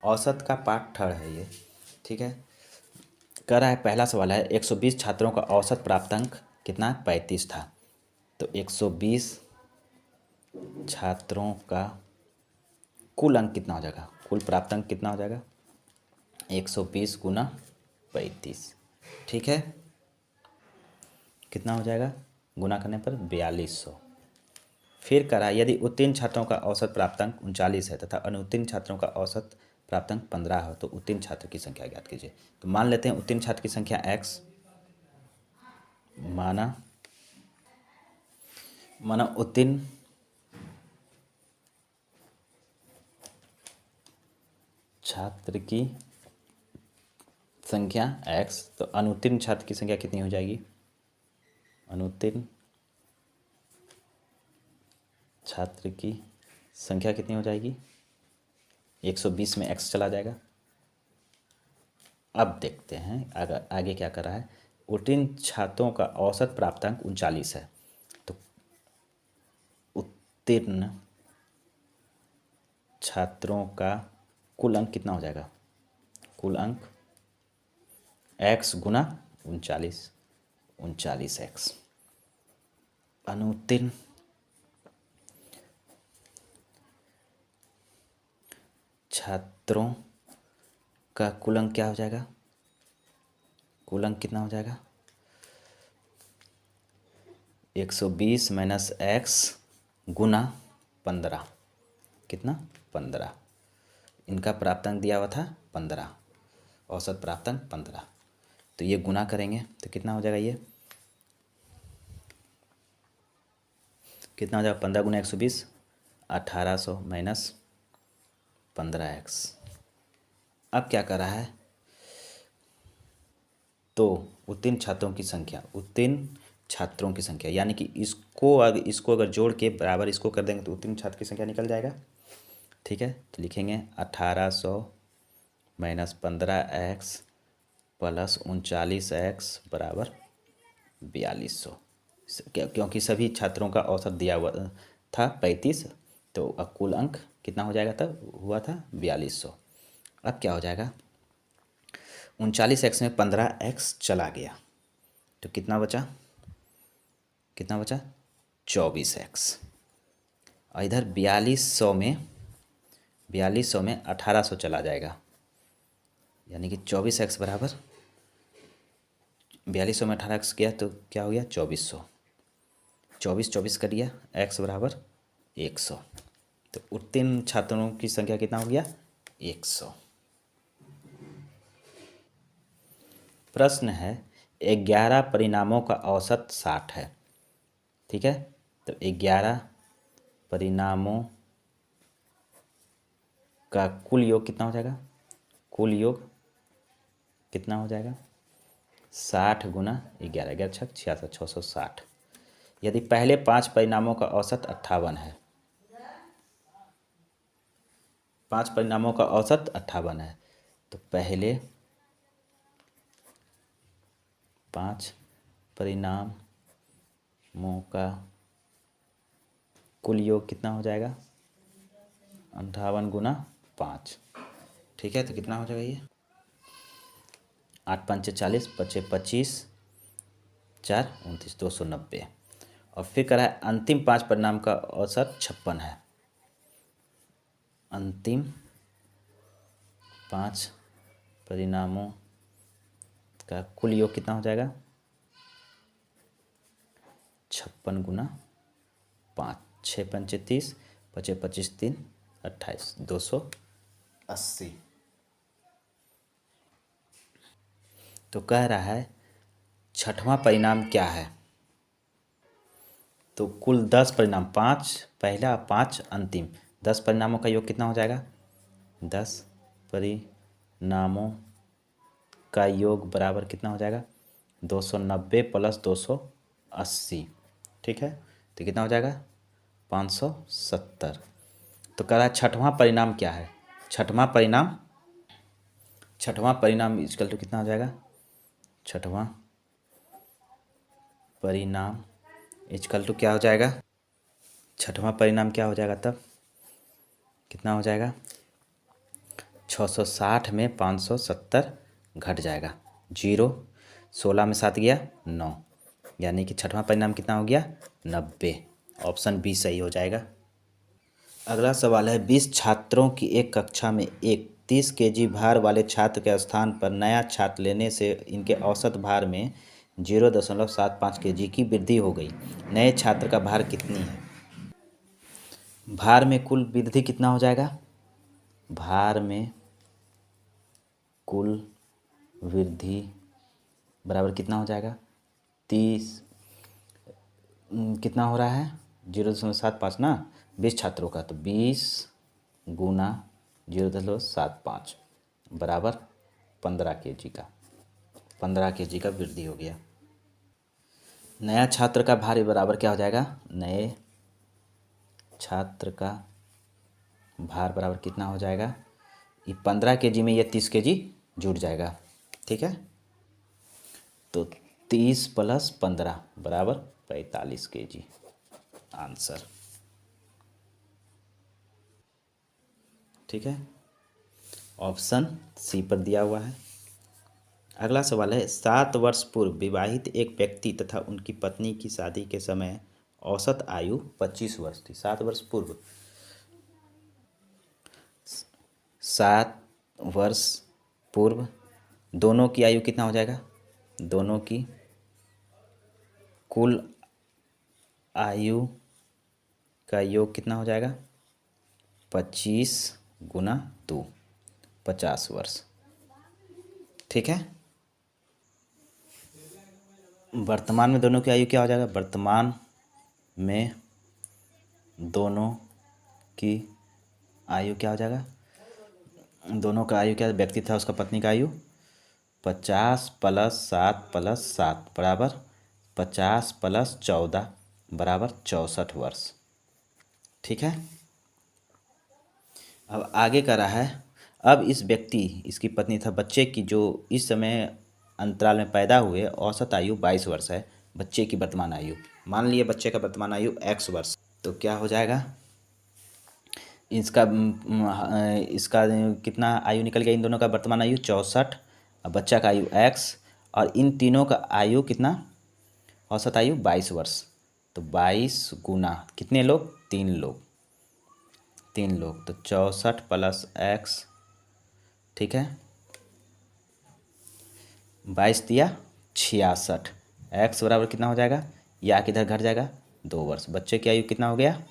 औसत का पाठ थर्ड है ये। ठीक है, कह रहा है पहला सवाल है 120 छात्रों का औसत प्राप्तांक कितना 35 था। तो 120 छात्रों का कुल अंक कितना हो जाएगा, कुल प्राप्तांक कितना हो जाएगा 120 गुना 35। ठीक है, कितना हो जाएगा गुना करने पर 4200। फिर करा यदि उत्तीर्ण छात्रों का औसत प्राप्तांक 39 है तथा अनुत्तीर्ण छात्रों का औसत प्राप्तांक 15 हो तो उत्तीर्ण छात्र की संख्या ज्ञात कीजिए। तो मान लेते हैं उत्तीर्ण छात्र की संख्या x, माना उत्तीर्ण छात्र की संख्या x, तो अनुत्तीर्ण छात्र की संख्या कितनी हो जाएगी, अनुत्तीर्ण छात्र की संख्या कितनी हो जाएगी 120 में x चला जाएगा। अब देखते हैं आगे क्या कर रहा है। उत्तीर्ण छात्रों का औसत प्राप्तांक 39 है, तो उत्तीर्ण छात्रों का कुल अंक कितना हो जाएगा, कुल अंक x गुना 39x। अनुत्तीर्ण छात्रों का कुल अंक क्या हो जाएगा, कुल अंक कितना हो जाएगा 120 माइनस x गुना 15, कितना 15। इनका प्राप्तांक दिया हुआ था 15, औसत प्राप्तांक 15, तो ये गुना करेंगे तो कितना हो जाएगा, ये कितना हो जाएगा 15 गुना 120 1800 माइनस 15x। अब क्या कर रहा है, तो उत्तीर्ण छात्रों की संख्या, उत्तीर्ण छात्रों की संख्या यानी कि इसको अगर जोड़ के बराबर इसको कर देंगे तो उत्तीर्ण छात्र की संख्या निकल जाएगा। ठीक है, तो लिखेंगे 1800 माइनस 15x प्लस 39x बराबर 4200, क्योंकि सभी छात्रों का औसत दिया हुआ था 35, तो अब कुल अंक कितना हो जाएगा, तब हुआ था 4200। अब क्या हो जाएगा 39x में 15x चला गया तो कितना बचा, कितना बचा 24x। और इधर 4200 में 1800 चला जाएगा, यानी कि 24x बराबर 4200 में 18x गया तो क्या हो गया 2400, 24 कर दिया x बराबर 100, तो उत्तीर्ण छात्रों की संख्या कितना हो गया 100। प्रश्न है 11 परिणामों का औसत 60 है। ठीक है, तो 11 परिणामों का कुल योग कितना हो जाएगा, कुल योग कितना हो जाएगा 60 गुना 11, 11 छक 66, 660। यदि पहले 5 परिणामों का औसत 58 है, 5 परिणामों का औसत 58 है, तो पहले 5 परिणामों का कुल योग कितना हो जाएगा 58 गुना 5। ठीक है, तो कितना हो जाएगा ये 8 5 40 बचे 25 4 29 290। और फिर करा है अंतिम 5 परिणाम का औसत 56 है, अंतिम 5 परिणामों का कुल योग कितना हो जाएगा 56 गुना 5, 6 पंचे 30 बचे 25 3 28 280। तो कह रहा है छठवां परिणाम क्या है, तो कुल 10 परिणाम, 5 पहला 5 अंतिम, 10 परिणामों का योग कितना हो जाएगा 10 परिणामों का योग बराबर कितना हो जाएगा 290 प्लस 280। ठीक है, तो कितना हो जाएगा 570। तो कह रहा है छठवां परिणाम क्या है, छठवां परिणाम इक्वल टू कितना हो जाएगा, छठवां परिणाम इक्वल टू क्या हो जाएगा, छठवां परिणाम क्या हो जाएगा तब कितना हो जाएगा 660 में 570 घट जाएगा। 0, 16 में 7 गया 9, यानी कि छठवां परिणाम कितना हो गया 90। ऑप्शन बी सही हो जाएगा। अगला सवाल है 20 छात्रों की एक कक्षा में एक 30 केजी भार वाले छात्र के स्थान पर नया छात्र लेने से इनके औसत भार में 0.75 केजी की वृद्धि हो गई। नए छात्र का भार कितनी है? भार में कुल वृद्धि कितना हो जाएगा? भार में कुल वृद्धि बराबर कितना हो जाएगा? 30 कितना हो रहा है 0.75 ना, 20 छात्रों का, तो 20 गुना 0.75 बराबर 15 केजी का, 15 केजी का वृद्धि हो गया। नया छात्र का भार बराबर क्या हो जाएगा? नए छात्र का भार बराबर कितना हो जाएगा? ये 15 केजी में ये 30 केजी जुड़ जाएगा, ठीक है। तो 30 + 15 बराबर 45 केजी आंसर, ठीक है। ऑप्शन सी पर दिया हुआ है। अगला सवाल है 7 वर्ष पूर्व विवाहित एक व्यक्ति तथा उनकी पत्नी की शादी के समय औसत आयु 25 वर्ष थी। 7 वर्ष पूर्व, 7 वर्ष पूर्व दोनों की आयु कितना हो जाएगा? दोनों की कुल आयु का योग कितना हो जाएगा? 25 गुना 2, 50 वर्ष, ठीक है। वर्तमान में दोनों की आयु क्या हो जाएगा? वर्तमान में दोनों की आयु क्या हो जाएगा? दोनों का आयु क्या, व्यक्ति था उसका पत्नी का आयु 50 + 7 + 7 बराबर 50 + 14 बराबर 64 वर्ष, ठीक है। अब आगे कर रहा है, अब इस व्यक्ति, इसकी पत्नी था बच्चे की जो इस समय अंतराल में पैदा हुए औसत आयु 22 वर्ष है। बच्चे की वर्तमान आयु, मान लिए बच्चे का वर्तमान आयु x वर्ष, तो क्या हो जाएगा? इसका कितना आयु निकल गया? इन दोनों का वर्तमान आयु 64 और बच्चा का आयु x, और इन तीनों का आयु कितना? औसत आयु 22 वर्ष। तो 22 गुना कितने लोग? 3 लोग, 3 लोग, तो 64 + x, ठीक है। 22 दिया 66, x बराबर कितना हो जाएगा? या किधर घट जाएगा? 2 वर्ष। बच्चे की आयु कितना हो गया?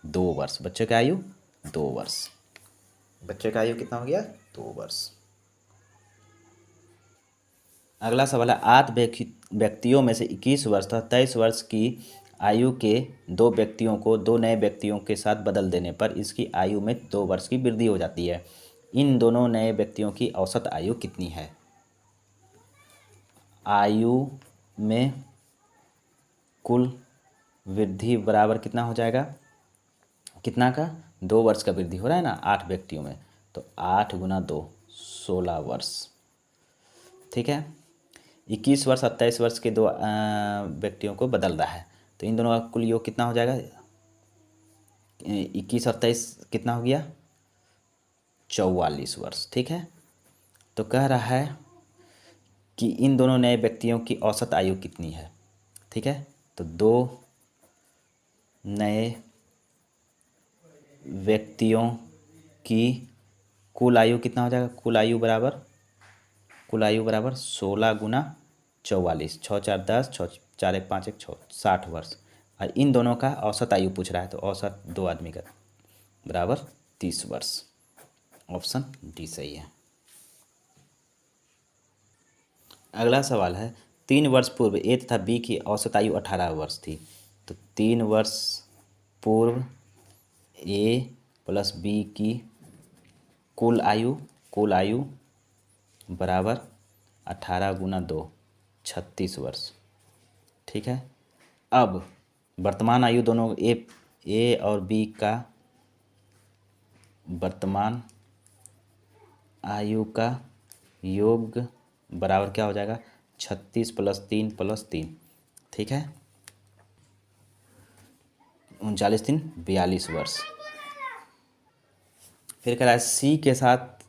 2 वर्ष। बच्चे का आयु 2 वर्ष। बच्चे का आयु कितना हो गया? 2 वर्ष। अगला सवाल है 8 व्यक्तियों में से 21 वर्ष तथा 23 वर्ष की आयु के 2 व्यक्तियों को 2 नए व्यक्तियों के साथ बदल देने पर इसकी आयु में 2 वर्ष की वृद्धि हो जाती है। इन दोनों नए व्यक्तियों की औसत आयु कितनी है? आयु में कुल वृद्धि बराबर कितना हो जाएगा? कितना का? 2 वर्ष का वृद्धि हो रहा है ना 8 व्यक्तियों में, तो 8 गुना 2 16 वर्ष, ठीक है। 21 वर्ष 27 वर्ष के 2 व्यक्तियों को बदल रहा है, तो इन दोनों का कुल योग कितना हो जाएगा? 21 और 23 कितना हो गया? 44 वर्ष, ठीक है। तो कह रहा है कि इन दोनों नए व्यक्तियों की औसत आयु कितनी है, ठीक है। तो 2 नए व्यक्तियों की कुल आयु कितना हो जाएगा? कुल आयु बराबर 16 गुना 44, 6 4 10, 6 4 1 5 1 6, 60 वर्ष। और इन दोनों का औसत आयु पूछ रहा है, तो औसत 2 आदमी का बराबर 30 वर्ष। ऑप्शन डी सही है। अगला सवाल है 3 वर्ष पूर्व ए तथा बी की औसत आयु 18 वर्ष थी। तो 3 वर्ष पूर्व ए + बी की कुल आयु बराबर 18 गुना 2 36 वर्ष, ठीक है। अब वर्तमान आयु दोनों ए और बी का वर्तमान आयु का योग बराबर क्या हो जाएगा? 36 + 3 + 3, ठीक है। 39 3 42 वर्ष। फिर कह रहा है सी के साथ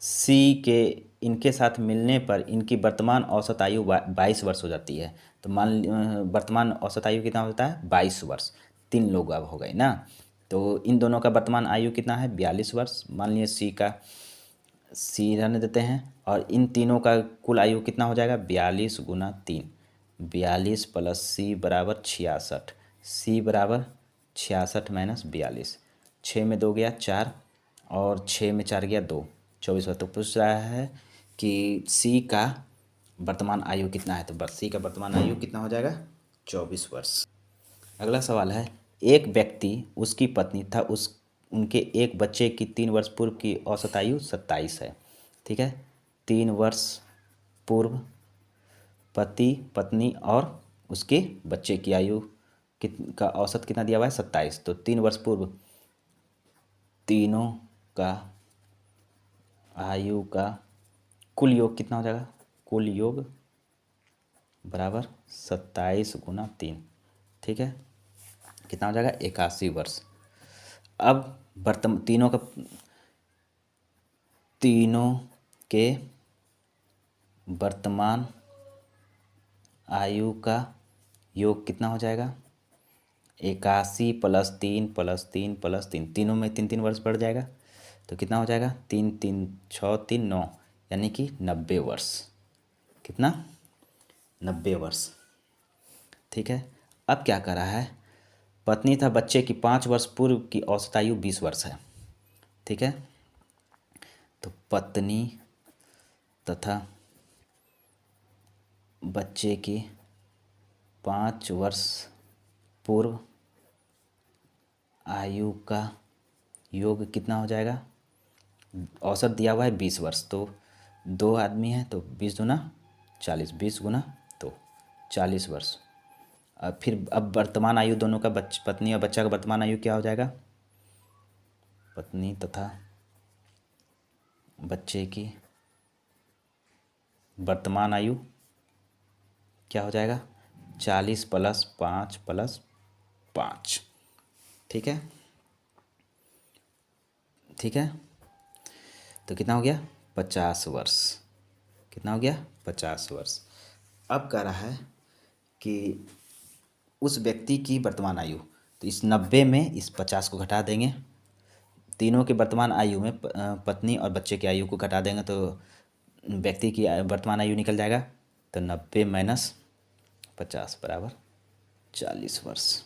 सी के इनके साथ मिलने पर इनकी वर्तमान औसत आयु 22 वर्ष हो जाती है। तो वर्तमान औसत आयु कितना होता है? 22 वर्ष। 3 लोग अब हो गए ना। तो इन दोनों का वर्तमान आयु कितना है? 42 वर्ष। मान लीजिए सी रहने देते हैं, और इन तीनों का कुल आयु कितना हो जाएगा? 42 गुना 3, 42 प्लस सी बराबर 66। सी बराबर 66 माइनस 42, 6 में 2 गया 4, और 6 में 4 गया 2, 24 वर्ष। तो पूछ रहा है कि सी का वर्तमान आयु कितना है? तो बस सी का वर्तमान आयु कितना हो जाएगा? 24 वर्ष। अगला सवाल है, एक व्यक्ति, उसकी पत्नी तथा उनके एक बच्चे की 3 वर्ष पूर्व की औसत आयु 27 है। ठीक है, 3 वर्ष पूर्व पति पत्नी और उसके बच्चे की आयु का औसत कितना दिया हुआ है? 27। तो 3 वर्ष पूर्व तीनों का आयु का कुल योग कितना हो जाएगा? कुल योग बराबर 27 गुना 3। ठीक है, कितना हो जाएगा? 81 वर्ष। अब तीनों के वर्तमान आयु का योग कितना हो जाएगा? 81 प्लस 3 प्लस 3 प्लस 3, तीनों में 3 वर्ष बढ़ जाएगा। तो कितना हो जाएगा? 3 3 6 3 9, यानी कि 90 वर्ष। कितना? 90 वर्ष। ठीक है, अब क्या कर रहा है? पत्नी तथा बच्चे की 5 वर्ष पूर्व की औसत आयु 20 वर्ष है। ठीक है, तो पत्नी तथा बच्चे की 5 वर्ष पूर्व आयु का योग कितना हो जाएगा? औसत दिया हुआ है 20 वर्ष, तो 2 आदमी हैं तो 20 गुना 40, 20 गुना तो 40 वर्ष। अब वर्तमान आयु दोनों का पत्नी और बच्चा का वर्तमान आयु क्या हो जाएगा? पत्नी तथा बच्चे की वर्तमान आयु क्या हो जाएगा? 40 प्लस 5 प्लस 5। ठीक है, ठीक है, तो कितना हो गया? 50 वर्ष। कितना हो गया? 50 वर्ष। अब कह रहा है कि उस व्यक्ति की वर्तमान आयु, तो इस 90 में इस 50 को घटा देंगे, तीनों के वर्तमान आयु में पत्नी और बच्चे की आयु को घटा देंगे तो व्यक्ति की वर्तमान आयु निकल जाएगा। तो 90 माइनस 50 बराबर 40 वर्ष।